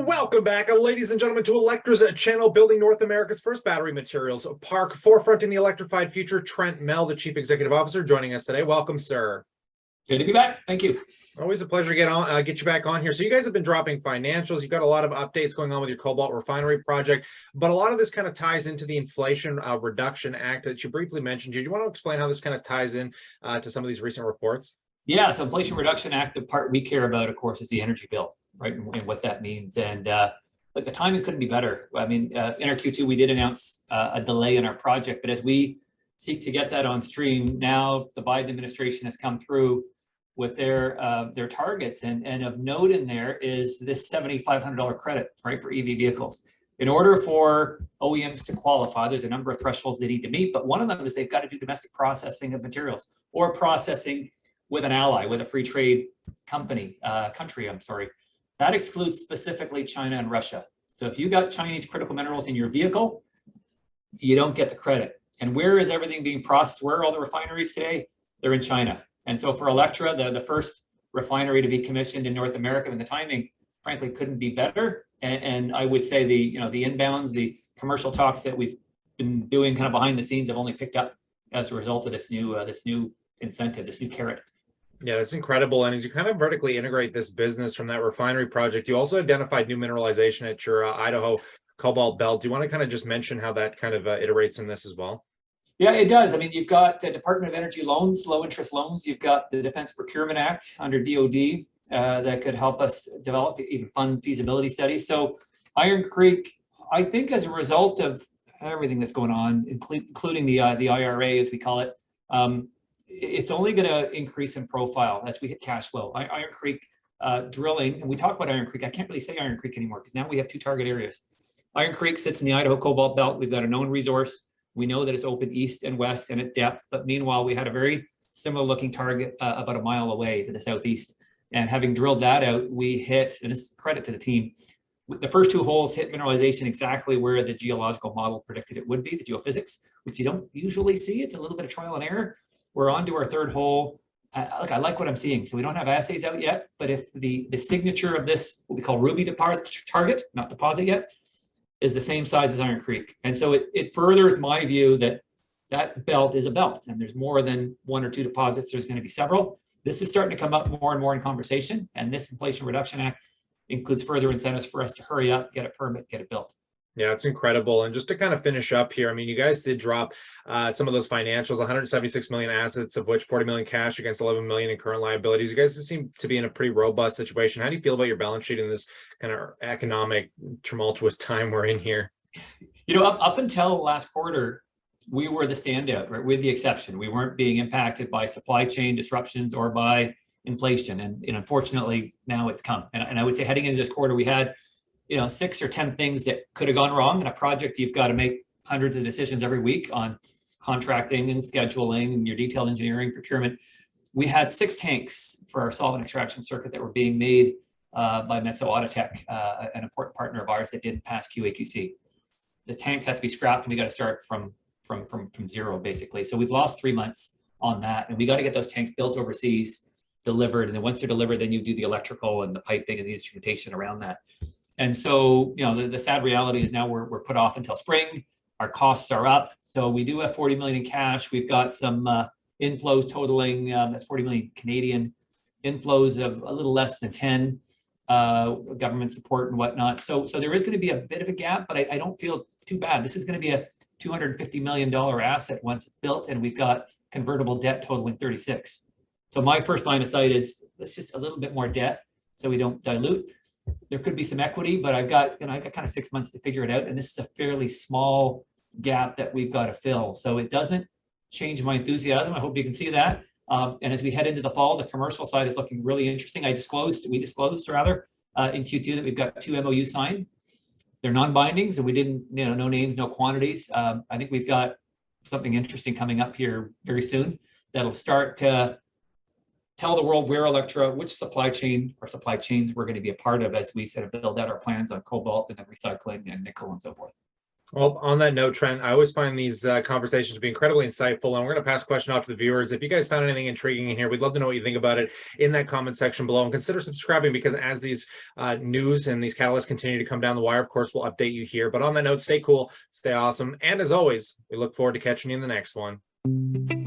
Welcome back, ladies and gentlemen, to Electra's channel, building North America's first battery materials park, forefront in the electrified future. Trent Mell, the Chief Executive Officer, joining us today. Welcome, sir. Good to be back. Thank you. Always a pleasure to get you back on here. So you guys have been dropping financials. You've got a lot of updates going on with your Cobalt refinery project, but a lot of this kind of ties into the Inflation Reduction Act that you briefly mentioned. Do you want to explain how this kind of ties in to some of these recent reports? Yeah, so Inflation Reduction Act, the part we care about, of course, is the energy bill, right, and what that means. And the timing couldn't be better. I mean, in our Q2, we did announce a delay in our project, but as we seek to get that on stream, now the Biden administration has come through with their targets. And of note in there is this $7,500 credit, right, for EV vehicles. In order for OEMs to qualify, there's a number of thresholds they need to meet, but one of them is they've got to do domestic processing of materials or processing with an ally, with a free trade country. That excludes specifically China and Russia. So if you got Chinese critical minerals in your vehicle, you don't get the credit. And where is everything being processed? Where are all the refineries today? They're in China. And so for Electra, the first refinery to be commissioned in North America, and the timing, frankly, couldn't be better. And I would say the inbounds, the commercial talks that we've been doing kind of behind the scenes have only picked up as a result of this new incentive, this new carrot. Yeah, that's incredible. And as you kind of vertically integrate this business from that refinery project, you also identified new mineralization at your Idaho Cobalt belt. Do you want to kind of just mention how that kind of iterates in this as well? Yeah, it does. I mean, you've got Department of Energy loans, low interest loans. You've got the Defense Procurement Act under DOD that could help us develop, even fund feasibility studies. So Iron Creek, I think as a result of everything that's going on, including the IRA, as we call it, it's only going to increase in profile as we hit cash flow. Iron Creek drilling, and we talk about Iron Creek. I can't really say Iron Creek anymore because now we have two target areas. Iron Creek sits in the Idaho Cobalt Belt. We've got a known resource. We know that it's open east and west and at depth, but meanwhile, we had a very similar looking target about a mile away to the southeast. And having drilled that out, we hit, and this is credit to the team, the first two holes hit mineralization exactly where the geological model predicted it would be, the geophysics, which you don't usually see. It's a little bit of trial and error. We're on to our third hole. Look, I like what I'm seeing. So we don't have assays out yet, but if the signature of this, what we call ruby target, not deposit yet, is the same size as Iron Creek. And so it furthers my view that that belt is a belt and there's more than one or two deposits. There's going to be several. This is starting to come up more and more in conversation. And this Inflation Reduction Act includes further incentives for us to hurry up, get a permit, get it built. Yeah, it's incredible. And just to kind of finish up here, I mean, you guys did drop some of those financials, 176 million assets, of which 40 million cash against 11 million in current liabilities. You guys seem to be in a pretty robust situation. How do you feel about your balance sheet in this kind of economic tumultuous time we're in here? Up until last quarter, we were the standout, right? We're the exception. We weren't being impacted by supply chain disruptions or by inflation. And unfortunately, now it's come. And I would say heading into this quarter, we had 6 or 10 things that could have gone wrong in a project. You've got to make hundreds of decisions every week on contracting and scheduling and your detailed engineering procurement. We had 6 tanks for our solvent extraction circuit that were being made by Metso Autotech, an important partner of ours that didn't pass QA/QC. The tanks had to be scrapped and we got to start from zero basically. So we've lost 3 months on that, and we got to get those tanks built overseas, delivered, and then once they're delivered, then you do the electrical and the piping and the instrumentation around that. And so, the sad reality is now we're put off until spring. Our costs are up. So we do have 40 million in cash. We've got some inflows totaling, that's 40 million Canadian, inflows of a little less than 10, government support and whatnot. So there is going to be a bit of a gap, but I don't feel too bad. This is going to be a $250 million asset once it's built, and we've got convertible debt totaling 36. So my first line of sight is let's just a little bit more debt so we don't dilute. There could be some equity, but I've got kind of 6 months to figure it out. And this is a fairly small gap that we've got to fill. So it doesn't change my enthusiasm. I hope you can see that. And as we head into the fall, the commercial side is looking really interesting. We disclosed in Q2 that we've got 2 MOUs signed. They're non-binding, so we didn't, no names, no quantities. I think we've got something interesting coming up here very soon that'll start to tell the world where Electra, which supply chain or supply chains we're going to be a part of as we sort of build out our plans on cobalt and then recycling and nickel and so forth. Well, on that note, Trent, I always find these conversations to be incredibly insightful. And we're going to pass a question off to the viewers. If you guys found anything intriguing in here, we'd love to know what you think about it in that comment section below. And consider subscribing, because as these news and these catalysts continue to come down the wire, of course, we'll update you here. But on that note, stay cool, stay awesome. And as always, we look forward to catching you in the next one.